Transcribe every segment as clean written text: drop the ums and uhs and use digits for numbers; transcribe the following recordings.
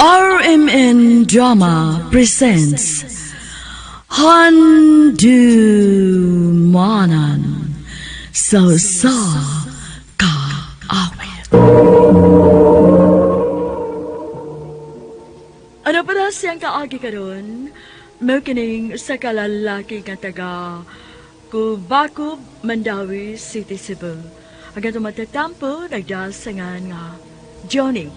RMN Drama presents Handumanan Sa Kaawit. Ano pa na siyang kaagi karon? Makining sa kalalaki nga taga Kubacob, Mandawi City, Cebu. Agad matatampo, nagdasangan nga Johnny.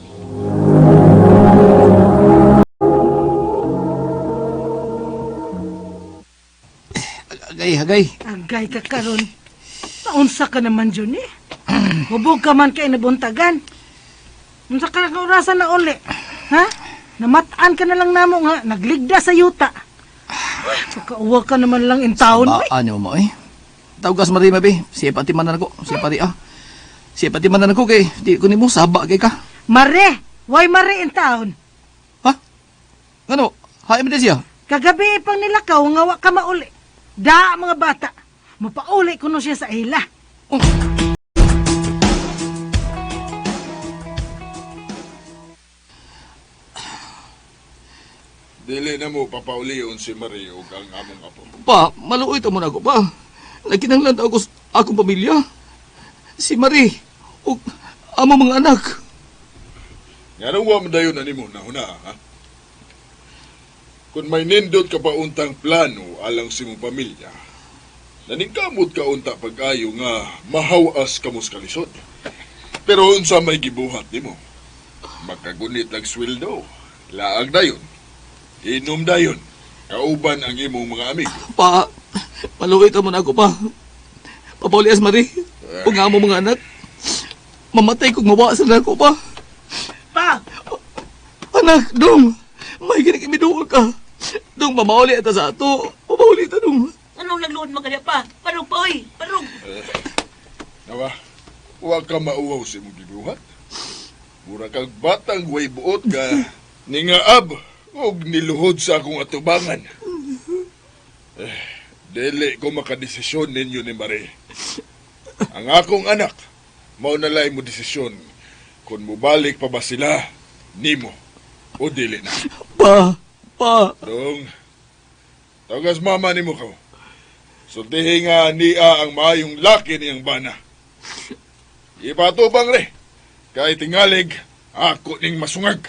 Agay. Agay ka karon. Naunsa ka naman, Johnny. Hubog ka man kay nabuntagan. Unsa ka lang orasan na uli. Ha? Namataan ka na lang namo nga. Nagligda sa yuta. Kakauwa ka naman lang in town. Ano mo eh? Tawgas marima be. Siya pati manan ako. Siya pati manan ako kay di ko nimo saba kay ka. Mare! Why mare in town? Ha? Ano? Hay mo siya? Kagabi pang nilakaw nga wa ka mauli. Da mga bata. Mapauli kuno siya sa ila. Oh. Dili na mo papauliyon si Marie ug ang among apo. Pa, maluoy ta mo na ako pa. Nagkinahanglan ako sa akong pamilya. Si Marie ug amo mga anak. Nganong wa man dayon animo na huna, ha? Kung may nindot ka pa untang plano alang sa imong pamilya, naningkamot ka unta pag-ayo nga mahawas ka mos kalisod. Pero unsa may gibuhat nimo? Makagunit ang sweldo, laag dayon, inom dayon, kauban ang imong mga amigo. Pa, maluoy ta mo na ako pa. Papaulias Marie ug amo mga anak. Mamatay kung mawasan na ako pa. Pa! Anak, dong, may ginagimiduol ka. Dong, mamauli ata sa ato. Mamauli ta, dong. Anong nagluod mga pa? Parong pa, oy! Parong! Nawa, huwag ka mauwaw sa imong gibuhat. Mura kang batang way buot ka, ningaab, ug niluhod sa akong atubangan. Dili ko makadesisyon ninyo ni Marie. Ang akong anak, maunalay mo desisyon kung mubalik pa ba sila, nimo, o dili na. Pa. Dong, tagas mama nimo ko. Sultihin nga niya ang maayong laki niyang bana. Ipatubang re, kahit tingalig, ako ning masungag.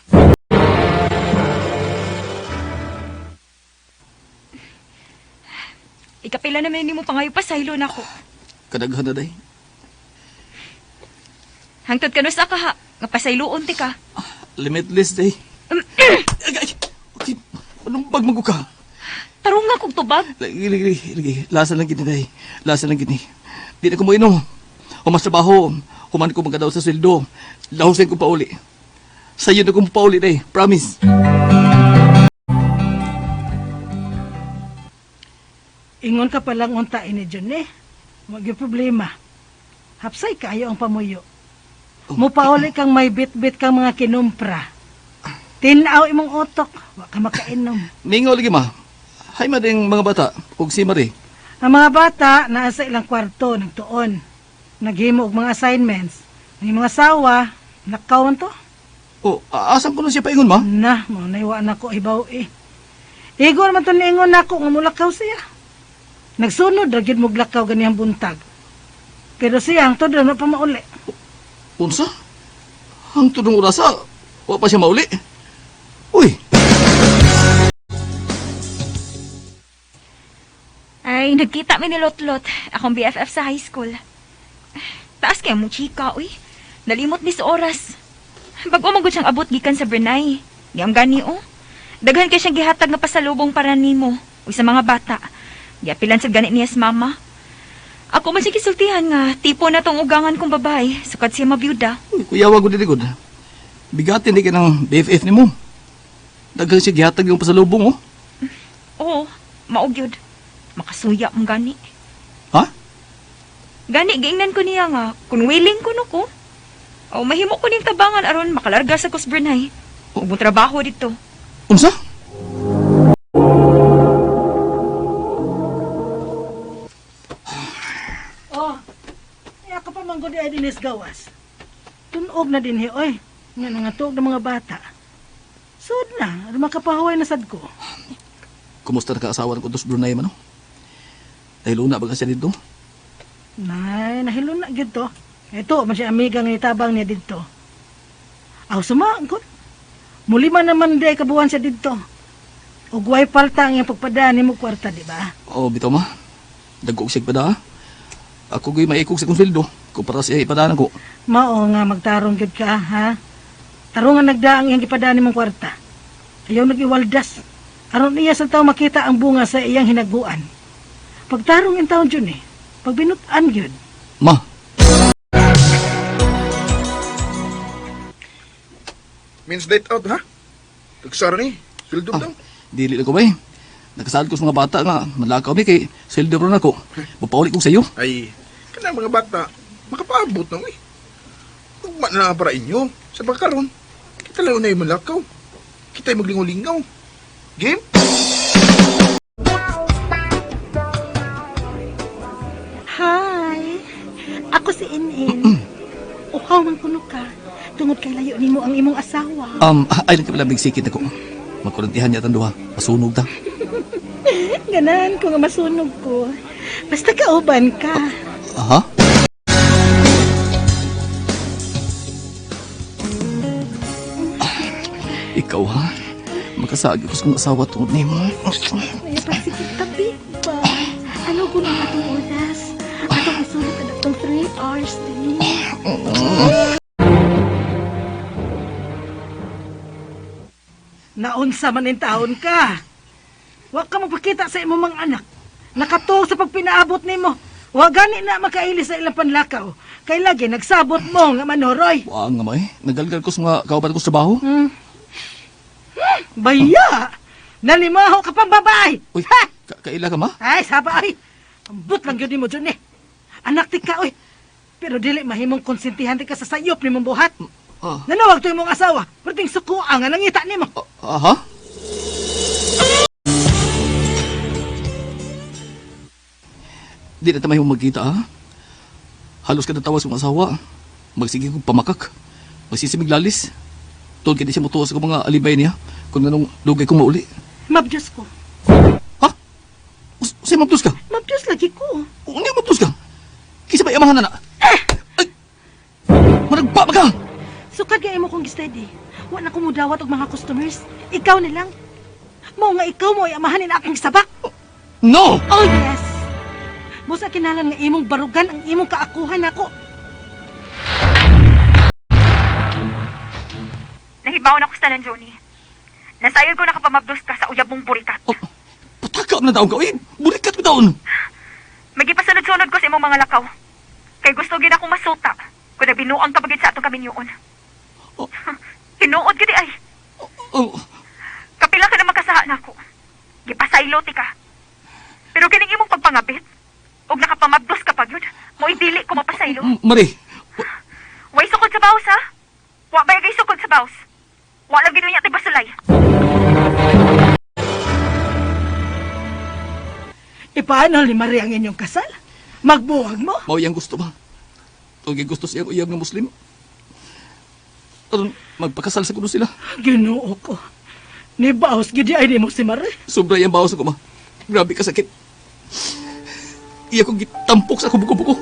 Ikapila naman ni mo pangayo pa sa hilo na ko. Kadaghan na day. Hangtod ka no sa ka ha. Nga pasayloon ti ka. Limitless day. Okay, anong pagmago ka? Tarong nga kong tubag. Lagi. Lasa lang gini day. Lasa lang gini. Di na ko mo inom. Humas trabaho. Human ko magkadaw sa sweldo. Lahusin ko pa uli. Sa'yo na ko pa uli day. Promise. Ingon ka palang unta ini, Johnny. Wag yung problema. Hapsay kayo ang pamuyo. Mupauli kang may bit-bit kang mga kinumpra. Tinaw imong utok, wa ka makainom. Mingaw lagi ma. Hay ma ding mga bata. Ug si Marie. Ang mga bata naa sa ilang kwarto nagtuon. Naghimo og mga assignments. Ang mga sawa, nakawon to. O, asan ko na siya paingon ma? Na, mo naiwa na ko ibaw eh. Igon man to niingon nako nga mulakaw siya. Nagsunod ra gyud mo glakaw ganihang buntag. Pero siya ang todo na pa mauli. Unsa? Ang tudong urasa. Wa pa siya mauli. Uy! Ay, nagkita mi ni Lotlot. Akong BFF sa high school. Taas kaya mong chika, uy. Nalimot ni sa oras. Bago magod siyang abot gikan sa Brunei. Giyam gani, oh. Daghan kay siyang gihatag nga pasalubong para nimo. Uy sa mga bata. Giapilan sa gani niya sa mama. Ako man siya kisultihan nga, tipo na tong ugangan kong babae, sukat siya mabiyuda. Uy, kuya, wag ko diligod. Bigatin di ka ng BFF ni mo. Daghang siya gihatag yung pasalubong, oh. Oo, maugyod. Makasuya mong gani. Ha? Gani, giingnan ko niya nga, kung willing ko no ko. O mahimo ko ning tabangan aron makalarga sa Kusbernay. Ubong trabaho dito. Unsa? man gud ay dinis gawas. Tunog na din oy. Nga nangatog ng mga bata. Sud na, makapahuway na sad ko. Kumusta na kaasawa ko to sa Brunei man, no? Dahil una ba siya dito? Nay, nahilo na gyud to. Ito, man siya amiga nga itabang niya dito. Aw, sumaangkot. Muli man naman di kabuhan siya dito. O guway palta ang iyang pagpadaan mo kwarta, di ba? Oo, bitaw ma. Dagkog siya pada, ha? Ako gay maikog sa kong sweldo. Kumpara siya ipadaan ko. Mao nga magtarong gyud ka, ha? Tarungan nagdaang iyang ipadaan mong kwarta. Ayaw nag-iwaldas. Aron iya sa tao makita ang bunga sa iyang hinaguan. Pagtarong in taon dyan eh. Pagbinutan gyud. Ma, Means date out, ha? Tagsara ni. Sweldo daw. dili na ko ba eh. Nakasaad ko sa mga bata nga, malakaw mi kay sweldo ron ako. Mapauli ko sa iyo. Ay, kanang mga bata, makapaabot na, eh. Ugma na para inyo. Sa pagkaroon, kita lang na yung malakaw. Kita yung maglingaw-lingaw. Game? Hi! Ako si Inin. Uhaw man kuno ka. Tungod kay layo nimo ang imong asawa. Ay nagkabilabig sikit ako. Magkurantihan niya tanduha. Masunog ta. Ganan ko nga masunog ko. Basta kauban ka. Aha? Ikaw ha? Makasagi ko sa kong asawa tungod ni mo. May pasikip tabi pa. Ano ko lang atong oras? Atong isulit na itong 3 hours din. Naunsa man in taon ka. Wa ka magpakita sa imong mga anak. Nakatuog sa pagpinaabot nimo. Wa gani na makaili sa ilang panlakaw. Kay lagi nagsabot mo nga manoroy. Wa nga may. Nagalgal ko sa mga kauban ko sa trabaho. Baya! Nalimaho ka pang babae! Uy, Ha! kaila ka ma? Ay, saba ay! Ambot lang yun mo dyan eh. Anak ti ka, oy. Pero dili mahimong konsentihan ti ka sa sayop ni mong buhat. Ah, Nanawag to imong asawa. Perting sukuang nga nangita ni mo. aha? Di na tayo magkita ha? Halos ka natawa sa mga asawa. Magsige kong pamakak. Magsisimig lalis. Tuod ka di siya mutuwa sa mga alibay niya. Kung anong lugay kong mauli. Mabdiyos ko. Ha? Sa'yo mabtus ka? Mabdiyos lagi ko. Hindi mabtus ka? Kisa ba yamahan na na? Ay! Managpa ka! Sukad ka imo kong steady. Wa na kumudawat og mga customers. Ikaw ni lang. Mao nga ikaw mo ay amahanin akong sabak. No! Oh yes. Busa kinalan nga imong barugan ang imong kaakuhan ako. Nahibaw na ko sa Johnny. Nasayod ko nakapamabdos ka sa uyab mong burikat. Oh, patakap na taong ka. Uy, bulikat mo taon. Magipasunod-sunod ko sa imong mga lakaw. Kay gusto gid akong masuta. Kung nabinuang kabagid sa atong kaminyoon. Oh. Hinuod gid ay. Oh, Kapila ka na makasaha na ako. Gipasaylo ti ka. Pero kining imong pagpangabit, og nakapamabdos ka pa yun, mo dili ko mapasaylo. Mari, Way sukod sa baos ha? Wa ba gay sukod sa baos? Wa lang ginunya ti basulay. Paano ni Maria ang inyong kasal? Magbuwag mo? mao yang gusto ba? Tuwag yung gusto siyang uyab ng Muslim. Aron, magpakasal sa kuno sila. Ginoo ko. Ni Baos, gidi ay ni mo si Maria. Sobra yung bawas ako, ma. Grabe ka sakit. Iya kong gitampok sa kubuko-buko.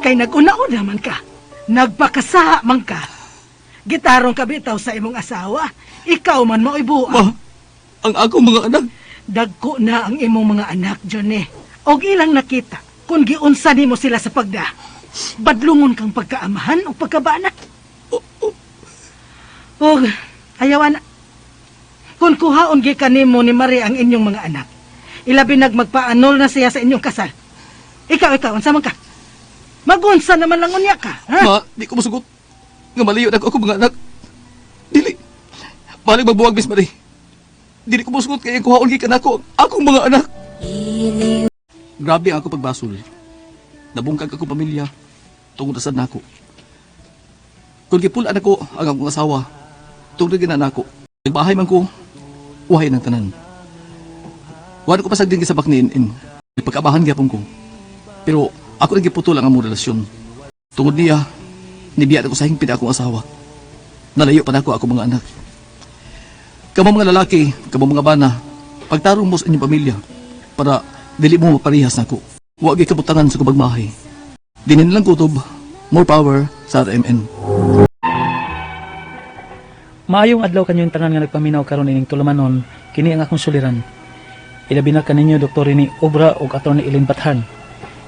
Kay nag-una-una man ka. Nagpakasaha man ka. Gitarong ka bitaw sa imong asawa. Ikaw man mo ibuwa. Ma, ang akong mga anak. Dagko na ang imong mga anak, Johnny. Og ilang nakita kung giunsa nimo sila sa pagda. Badlungon kang pagkaamahan o pagkabana. Og ayawan na. Kung kuhaon gi kanimo ni Maria ang inyong mga anak, ilabi magpaanol na siya sa inyong kasal. Ikaw, unsa man ka? Magunsa naman lang unya ka, ha? Ma, di ko masugot. Nga maliyo na ako mga anak. Dili. Balik magbuwag, Miss Marie. Dili ko masugot kaya kuhaon gikan ako. Akong mga anak. Grabe ang ako pagbasol. Nabungkag ako pamilya. Tungod asad na ako. Kung gipulaan ako ang akong asawa, tungod ginan ako. Nagbahay man ko, uhay ng tanan. Wala ko pasag din sa bakniin. Pagkabahan gyapon ko. Pero ako rin giputol ang among relasyon. Tungod niya, nibiyan ako sa hingpit akong asawa. Nalayo pa na ako mga anak. Kamo mga lalaki, kamo mga bana, pagtarong mo sa inyong pamilya para dili mo maparihas nako. Wa gyud kabutangan sa kubagmahay. Dinin lang kutob, more power sa RMN. Maayong adlaw kanyo yung tanan nga nagpaminaw karon ining tulamanon, kini ang akong suliran. Ilabi na kaninyo Dr. ni Obra o Atty. Ilin Bathan.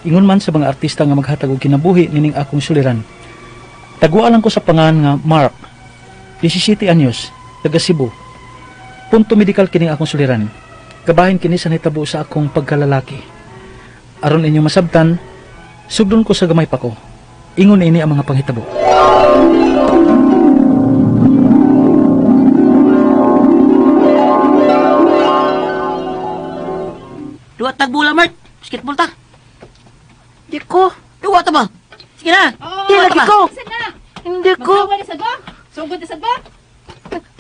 Ingon man sa mga artista nga maghatag og kinabuhi nining akong suliran. Tagwaalan ko sa pangalan nga Mark, 17 anyos, taga Cebu. Punto medikal kini akong suliran. Kabahin kini sa nitabo sa akong pagkalalaki. Aron inyong masabtan, sugdon ko sa gamay pa ko. Ingon ini ang mga panghitabo. Duwa tagbula, Mark. Basketball ta. Di ko. Duwa ta ba? Sige na. Di lagi ko. Hindi ko. Sugod na sa ba?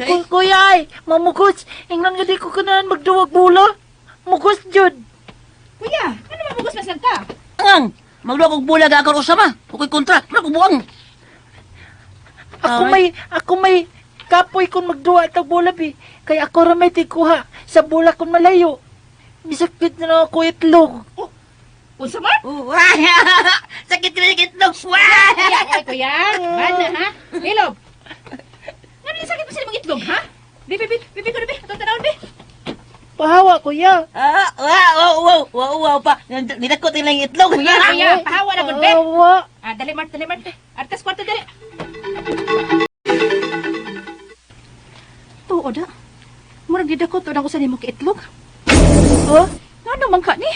Kuya ay, mamugos. Ingnan nga di ko kanahan magduwag bula. Mugos jud. Kuya, ano mabugos masan ka? Angang, magluwa kong bulag agad usama. Hukoy kontra. Wala kong buwang. Ako may kapoy kung magduwa at bula bi. Kaya ako ramay tikuha sa bula kung malayo. Bisakit na lang ako itlog. Unsa man? Sakit ka na itlog. Kuya. Bana, ha? Ilob. Ano yung sakit mo sila mga itlog, ha? Bibi ko na, Atong tanawin, Bi. Pahawa, kuya. Wow pa. Nilakot nila yung itlog. Kuya, pahawa na ko, Bi. Pahawa. Dali, Mart. Artas kwarto, dali. Tuo da. Murag didakot o na ko sa nimo ka itlog. Oh, Ano man ka ni?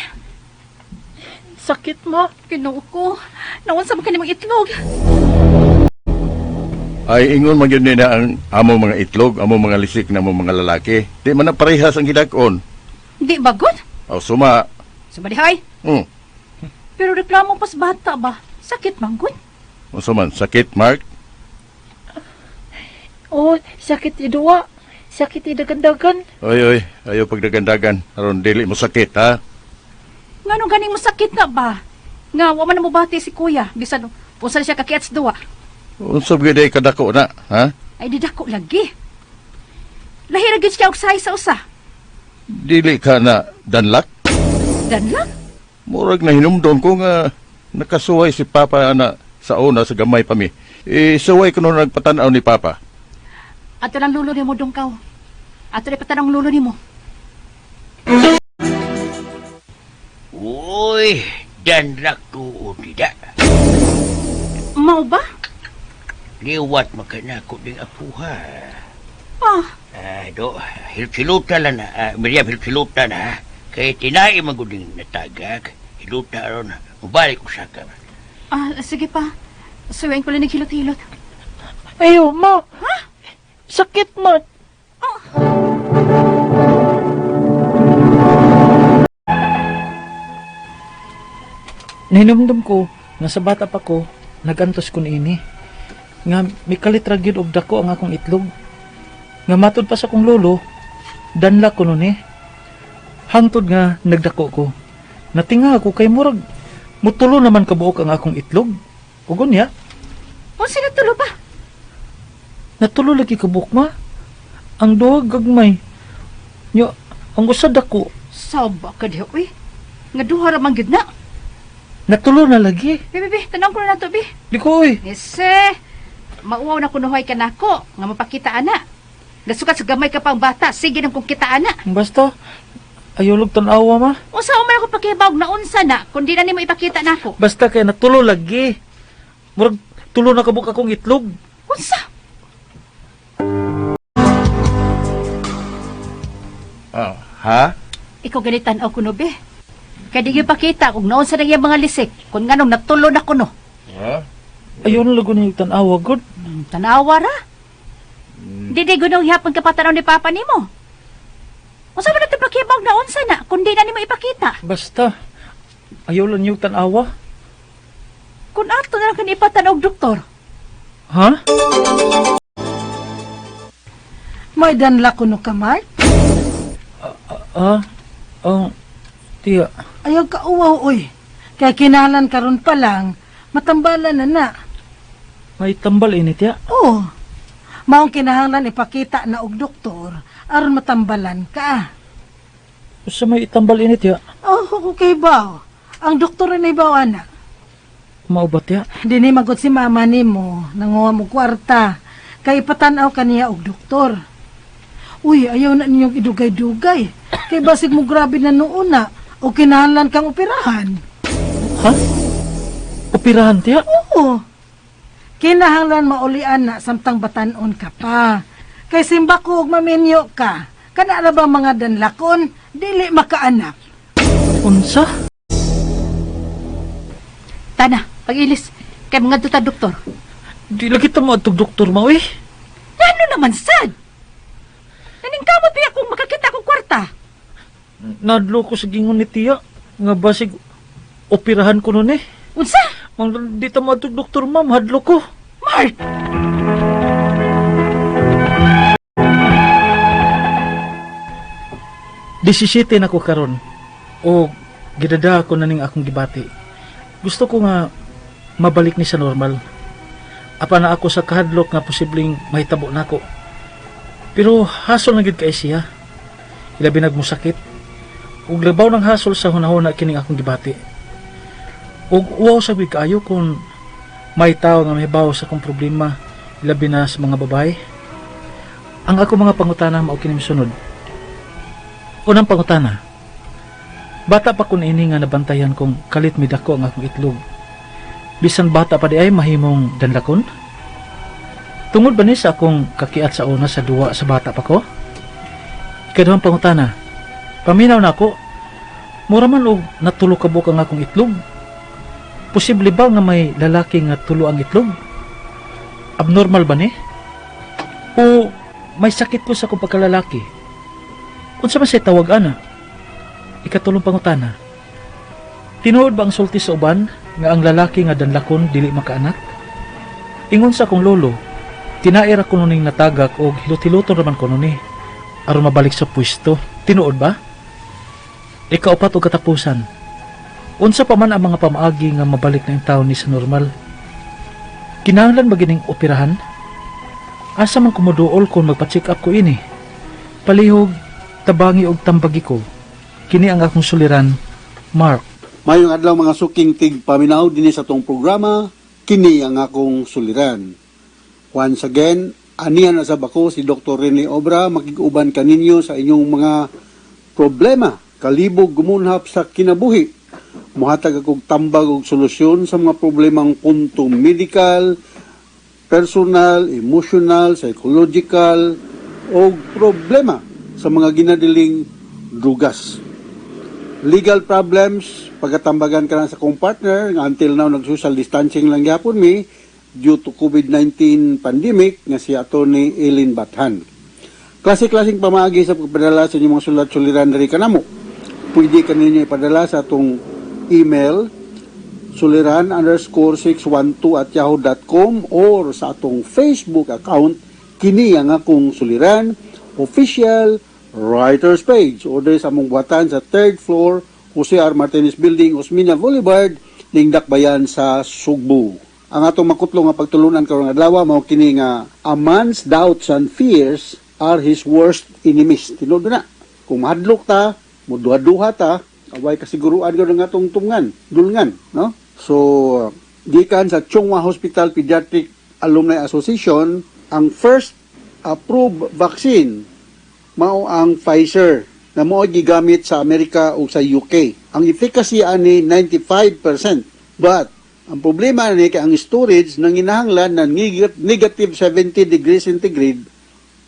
sakit mo. Kinuo ko. Naunsa man ka nimong itlog. Ay ingon man yun na ang amo mga itlog, amo mga lisik na amo mga lalaki. Di man na parehas ang gidakon. Di ba, good? O suma. Sabadihay. Pero reklamo pas bata ba? Sakit man, good? O suman, sakit Mark. Oh, sakit iduwa. Sakit idagandagan. Oy, ayaw pagdagandagan. Aron dili mo sakit ha. Nga nung ganing mo sakit na ba? Nga, wa man na mo bati si kuya. Bisan, usan siya kakiats duwa. Unsab gyud ay kadako na, ha? Ay, di dako lagi. Lahira gid siya og sahay sa usa. Dili ka na danlak. Dan lang. Murag na hinumdon ko nga nakasuway si Papa na sa una sa gamay pa mi. Suway ko nung nagpatanaw ni Papa. Ato lang lulo ni mo, Dongkaw. Ato rin patanong lulo ni mo. Uy, danlak ko o tidak. Mau ba? Liwat makanako ding apuha. Ah, Do, hilpiluta lang na. Miriam, hilpiluta na. Kaya tinai maguding natagag. Hiluta aron. Mubalik ko sa ka. sige pa. Suwain ko lang naghilot-hilot. Ayaw mo. Ha? Sakit mo. Nahinumdum ko nga sa bata pa ko, nagantos ko niini. Nga may kalitra gyud og dako ang akong itlog. Nga matod pa sa akong lolo, danla ko nun eh. Hangtod nga nagdako ko. Natinga ako kay murag mutulo naman kabuok ang akong itlog. Ugon ya, O, sinatulo pa? natulo lagi kabuok ma. Ang duha gagmay. Nya, ang usa dako, Saba ka diyo, uy. Nga duha ramang gid na. natulo na lagi. Bi, tanong ko na nato, Bi. Di ko oy. Ese, mauwaw na kunuhoy ka nako. Nga mapakita ana. Nasukat sa gamay ka pang bata. Sige nang kung kita ana. Basta ayaw log tan-awa ma. Unsa man ako pakibawg na unsa na kundi na nimo ipakita nako. Basta kay natulo lagi. Murag tulo na kabuok akong itlog. Unsa? Ha? Ikaw ganitan o kuno be. Kaya di gyud pakita kung naon sa nang mga lisik. Kung nganong natulo na kuno. Ayaw na lago niyo tan-awa god. Tanawa ra. Di gunong hapon kapatanaw ni Papa nimo. Unsa man natin pakibawg na unsa na kundi na nimo ipakita. Basta ayaw lang niyo tan-awa. Kung ato na lang kanipatanaw og doktor. Ha? May danla ko no ka, Mark. Tiya. Ayaw ka uwaw, oy. Kaya kinalan karon pa lang, matambalan na na. May tambal ini tiya. Oh, Maong kinahanglan ipakita na og doktor aron matambalan ka. Sa may itambal init ya. Oh, okay ba? Ang doktor ni ba ana? Maubat ya. Dini magod si mama nimo nanguha mo kwarta. Kay patanaw kaniya og doktor. Uy, ayaw na ninyong idugay-dugay. Kay basig mo grabe na noon na o kinahanglan kang operahan. Ha? Operahan tiya? Oo. Kinahanglan maulian na samtang batanon ka pa. Kay simba ko og maminyo ka. Kana ra ba mga danlakon, dili makaanak. Unsa? Tana, pag-ilis. Kay mga tuta doktor. Di lagi ta maadtog doktor mo eh. Ano naman, sad? Naningkamot pa akong makakita kong kwarta. Nadlo ko sa gingon ni tiya. Nga basig operahan ko nun eh. Unsa? Mang di ta maadtog doktor ma'am, hadlo ko. Mark! Disisitin ako karon o gidada ako na ning akong gibati. Gusto ko nga mabalik ni sa normal. Apa na ako sa kahadlok nga posibleng mahitabo nako. Pero hasol na gid kay siya. Ilabi nagmusakit. Ug labaw ng hasol sa hunahuna kining akong gibati. Ug uwaw sa big kaayo kung may tao nga mahibaw sa akong problema, ilabi na sa mga babae. Ang ako mga pangutana mao kining sunod. Unang pangutana, bata pa kun ini nga nabantayan kong kalit midako ang akong itlog. Bisan bata pa di ay mahimong danlakon? Tungod ba ni sa akong kakiat sa una sa duwa sa bata pa ko? Ikaduhang pangutana, paminaw na ako, mura man og natulo kabuk ang akong itlog. Posible ba nga may lalaki nga tulo ang itlog? Abnormal ba ni? O may sakit ko sa akong pagkalalaki? Unsa man say tawag ana? Ikatulong pangutana. Tinuod ba ang sulti sa uban nga ang lalaki nga danlakon dili makaanak? Ingon sa akong lolo, tinaira ko nuning natagak og hilot-hiloton raman ko nuni aron mabalik sa pwesto. Tinuod ba? Ikaupat og katapusan. Unsa pa man ang mga pamaagi nga mabalik na ang taon ni sa normal? Kinahanglan ba gining operahan? Asa man kumuduol kung magpa-check up ko ini? Palihog tabangi og tambagi ko. Kini ang akong suliran, Mark. Mayong adlaw mga suking tig paminaw dinhi sa tong programa, kini ang akong suliran. Once again, anihan na sab ako si Dr. Rene Obra, makig-uban kaninyo sa inyong mga problema, kalibog gumunhap sa kinabuhi. Muhatag akong tambag og solusyon sa mga problemang punto medical, personal, emotional, psychological, o problema sa mga ginadiling drugas. Legal problems, pagatambagan ka lang sa kong partner, nga until now nag-social distancing lang yapon mi, due to COVID-19 pandemic, nga si Atty. Eileen Bathan. Klase-klaseng pamagi sa pagpadala sa inyong mga sulat-suliran na rin kanamo. Pwede ka ninyo ipadala sa atong email, suliran_612@yahoo.com or sa atong Facebook account, kini ang akong suliran, official writer's page. Order sa among buhatan sa 3rd floor, Jose R. Martinez Building, Osmeña Boulevard, Lingdakbayan sa Sugbo. Ang atong makutlo nga pagtulunan karong adlaw mao kini nga a man's doubts and fears are his worst enemies. Tinuod na. Kung mahadlok ta, muduha-duha ta, away kasiguruan gyud nga atong dulngan, no? So, gikan sa Chunghwa Hospital Pediatric Alumni Association, ang first approved vaccine mao ang Pfizer na mao gigamit sa Amerika o sa UK. Ang efficacy ani 95%. But ang problema ni kay ang storage nang ginahanglan na negative 70 degrees centigrade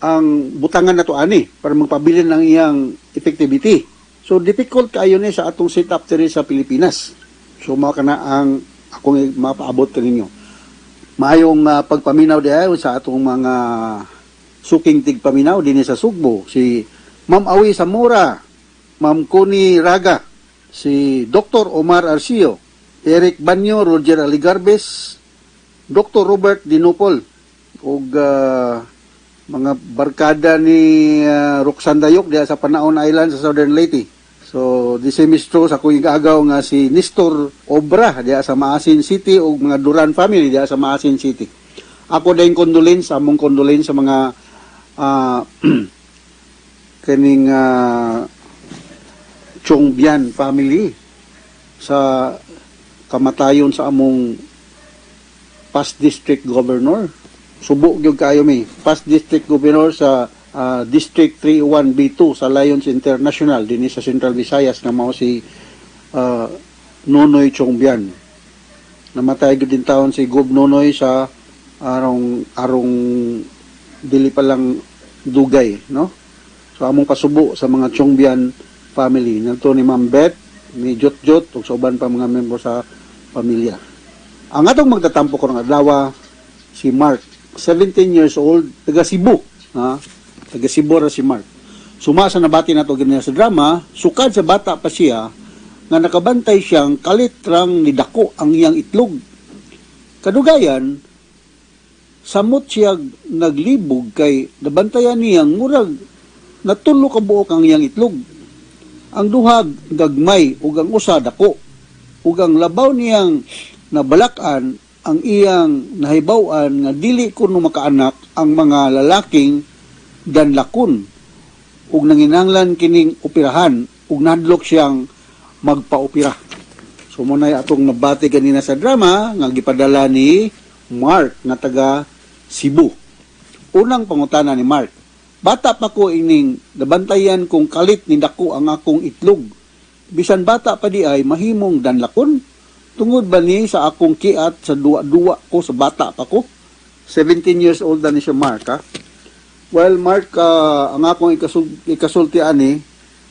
ang butangan nato ani para magpabilin ng iyang effectivity. So difficult kayo ni sa atong setup diri sa Pilipinas. So mao kana ang akong mapaabot kaninyo. Maayong pagpaminaw diay sa atong mga suking tigpaminaw din sa Sugbo, si Ma'am Awi Zamora, Ma'am Connie Raga, si Dr. Omar Arcio, Eric Banyo, Roger Aligarbes, Dr. Robert Dinopol, ug mga barkada ni Roxanne Dayok diya sa Panaon Island sa Southern Leyte. So, di semestro sa akong igagaw nga si Nestor Obra diya sa Maasin City ug mga Duran family diya sa Maasin City. Ako din condolence, among condolence sa mga ah, kaning Chong Bian family sa kamatayon sa among past district governor. Subok gyud kayo mi. Past district governor sa District 31B2 sa Lions International dinhi sa Central Visayas nga mao si Nonoy Chong Bian. Namatay gyud din taon si Gob Nonoy sa arong dili pa lang dugay, no? So among pasubo sa mga Chong Bian family. Nagto ni Ma'am Beth, ni Jot ug sa uban pa mga membro sa pamilya. Ang atong magtatampo karong adlaw si Mark, 17 years old, taga Cebu, ha? Taga Cebu ra si Mark. Suma sa nabati nato ganyan sa drama, sukad sa bata pa siya nga nakabantay siyang kalitrang nidako ang iyang itlog. Kadugayan, samot siya naglibog kay nabantayan niyang murag natulo ka buok ang iyang itlog. Ang duhag gagmay ug ang usa dako. Ug ang labaw niyang nabalakan ang iyang nahibaw-an nga dili kuno makaanak ang mga lalaking ganlakon ug nanginahanglan kining operahan ug nadlok siyang magpa-opera. So muna atong nabati kanina sa drama nga gipadala ni Mark na taga Cebu. Unang pangutana ni Mark, bata pa ko ining nabantayan kong kalit ni dako ang akong itlog. Bisan bata pa di ay mahimong danlakon. Tungod ba ni sa akong kiat sa duwa-duwa ko sa bata pa ko? 17 years old na ni siya Mark, ha? Well, Mark, ang akong ikasulti ani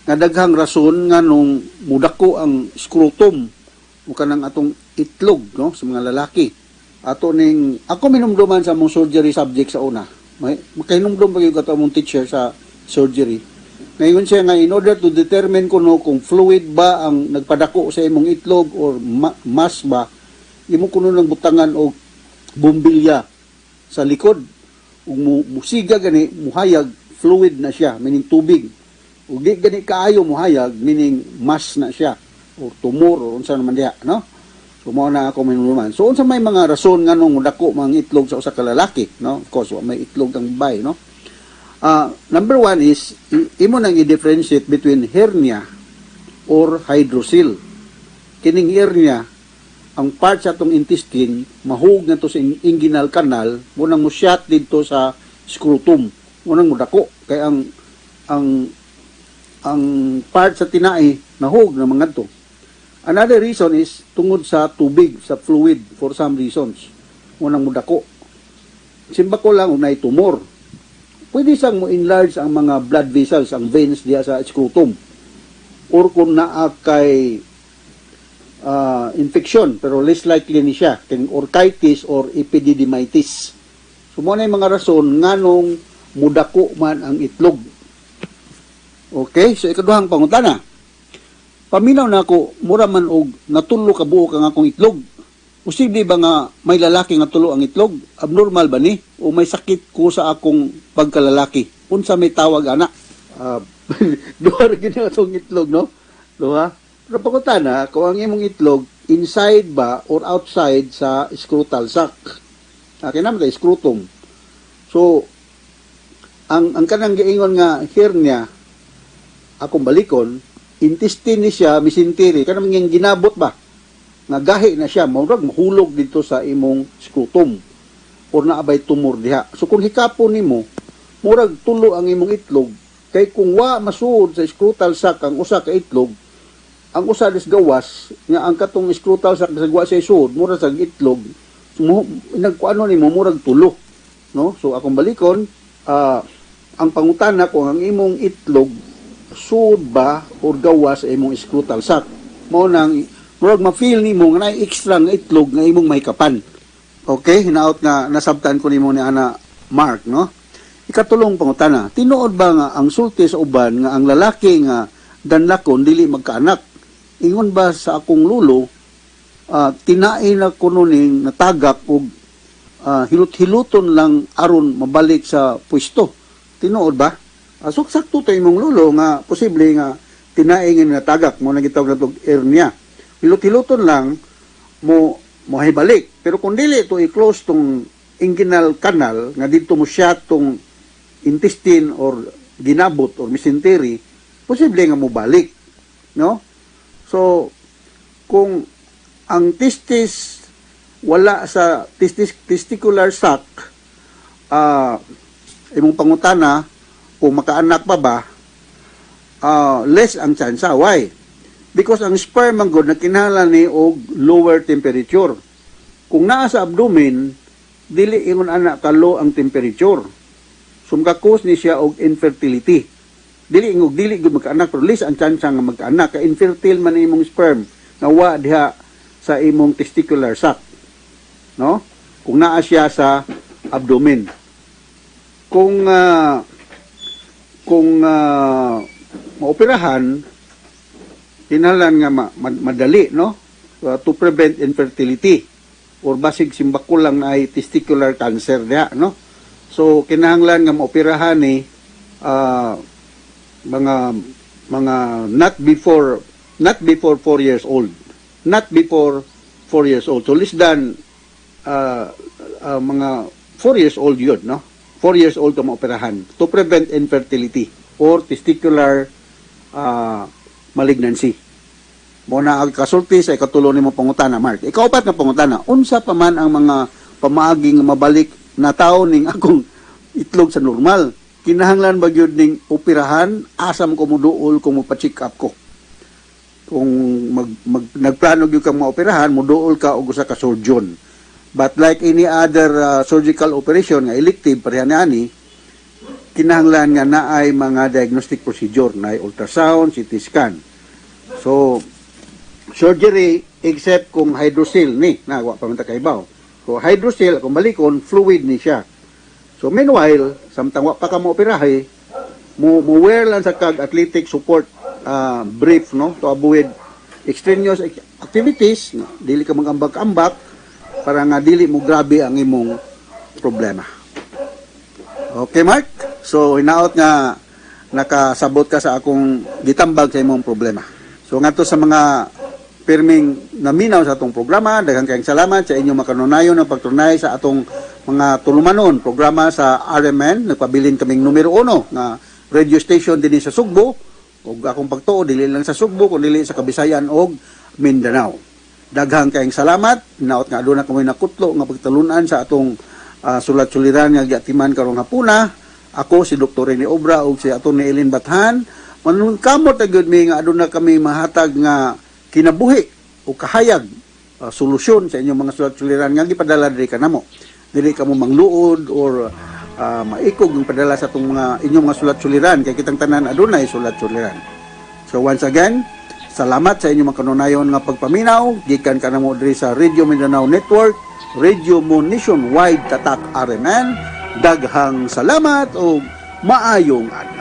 nga daghang rason nga nung mudako ang scrotum o kanang atong itlog, no, sa mga lalaki. Ato ning ako minumduman sa mong surgery subject sa una. Makahinumdum pa yung among teacher sa surgery. Ngayon siya nga in order to determine kuno kung fluid ba ang nagpadako sa imong itlog or mass ba, imo kuno ng butangan og bumbilya sa likod. Ug musiga gani muhayag fluid na siya, meaning tubig. Ug di gani kaayo muhayag, meaning mass na siya or tumor or unsa naman diha, no? So mao na ako minuluman. So unsa may mga rason nga nung dako mga itlog sa usa ka lalaki, no? Of course, may itlog ang babae, no? Number one is imo nang i-differentiate between hernia or hydrocele. Kining hernia, ang part sa atong intestine mahug na to sa inguinal canal, munang mo shot dito sa scrotum, munang mo dako kay ang part sa tinai nahug na mga to. Another reason is tungod sa tubig, sa fluid for some reasons. Munang mo dako. Simba ko lang unay tumor. Pwede sang mo enlarge ang mga blood vessels, ang veins diya sa scrotum. Or kung naa kay infection, pero less likely ni siya, kay orchitis or epididymitis. So mo na yung mga rason nganong mudako man ang itlog. Okay, so ikaduhang pangutana. Paminaw na ako, mura man og natulo ka buok ang akong itlog. Posible ba nga may lalaki nga tulo ang itlog? Abnormal ba ni? O may sakit ko sa akong pagkalalaki? Unsa may tawag ana? Duha ra gid atong itlog, no? Duha. Pero pangutana, kung ang imong itlog inside ba or outside sa scrotal sac? Kinahanglan ta scrotum. So ang kanang giingon nga hernia, akong balikon, intestine ni siya misintiri, kanang mga ginabot ba? Nga gahi na siya, murag mahulog dito sa imong scrotum or naabay tumor diha. So kung hikapon nimo, murag tulo ang imong itlog, kay kung wa masuod sa scrotal sac ang usa ka itlog, ang usa dis gawas nga ang katong scrotal sac sa gawas sa suod, murag sa itlog, nagkuano nimo murag tulo, no? So akong balikon, ang pangutana kung ang imong itlog suod ba or gawas sa imong scrotal sac, mao nang murag ma-feel nimo nga naay extra nga itlog nga imong mahikapan. Okay, hinaot nga nasabtan ko nimo ni ana Mark, no? Ikatulong pangutana, tinuod ba nga ang sulti sa uban nga ang lalaki nga danlakon dili magkaanak? Ingon ba sa akong lulo, tinae na kuno ning natagak og hilot-hiluton lang aron mabalik sa pwesto. Tinuod ba? So sakto to imong lulo nga posible nga tinae nga natagak mo nagitawag na tog hernia. Hilot-hiluton lang mo hibalik. Pero kung dili to i-close tong inguinal canal nga dito mo siya tong intestine or ginabot or mesentery, posible nga mo balik, no? So kung ang testis wala sa testicular sac, imong pangutana kung makaanak pa ba, less ang tsansa. Why? Because ang sperm ang good na kinahanglan ni og lower temperature. Kung naa sa abdomen, dili ingon anak kalo ang temperature. Sumkakos ni siya og infertility. Dili gud magkaanak, pero less ang tsansa nga magkaanak. Ka infertile man imong sperm nga wa diha sa imong testicular sac, no? Kung naa siya sa abdomen. Kung maoperahan, kinahanglan nga madali, no? To prevent infertility or basig simbakol lang na ay testicular cancer diha, no? So kinahanglan nga maoperahan ni mga not before 4 years old. Not before 4 years old. So less than mga 4 years old yun, no? 4 years old ka maoperahan to prevent infertility or testicular malignancy. Muna ang kasulti sa ikatulo ni mo pangutana, Mark. Ikaupat na pangutana, unsa pa man ang mga pamaaging mabalik na tao ning akong itlog sa normal? Kinahanglan ba gyud ning operahan? Asam ko muduol kung mo-check up ko? Kung nagplano gyud kang maoperahan, muduol ka og usa ka surgeon. But like any other surgical operation nga elective pareha ani, kinahanglan nga naay mga diagnostic procedure, naay ultrasound, CT scan. So surgery except kung hydrocele ni, wa pa man ta kaibaw. Kung hydrocele, kung balikon, fluid ni siya. So meanwhile, samtang wa pa ka maoperahe, mo wear lang sa kag athletic support brief, no, to avoid extraneous activities, no? Dili ka magambak-ambak para nga dili mo grabe ang imong problema. Okay, Mark? So hinaot nga nakasabot ka sa akong gitambag sa imong problema. So ngadto sa mga pirming naminaw sa atong programa, daghang kayong salamat sa inyong makanunayon ng pagtunay sa atong mga tulumanon programa sa RMN. Nagpabilin kaming numero 1 nga radio station dinhi sa Sugbo. Ug akong pagtuo dili lang sa Sugbo kundi sa Kabisayan ug Mindanao. Daghang kayong salamat. Naot nga aduna kami nakutlo nga pagtalunan sa atong sulat-suliran nga giatiman karong hapuna. Ako si Dr. Rene Obra ug si Atty. Eileen Bathan. Manungkamot na gyud mi nga aduna kami mahatag nga kinabuhi o kahayag solusyon sa inyong mga sulat-suliran nga gipadala diri kanamo. Dili ka mo mangluod or maikog yung padala sa itong mga inyong mga sulat-suliran kay kitang tanan adunay sulat-suliran. So once again, salamat sa inyong mga kanunayon nga pagpaminaw gikan kanamo diri sa Radio Mindanao Network, Radio Mo Nationwide Tatak RMN. Daghang salamat o maayong adlaw.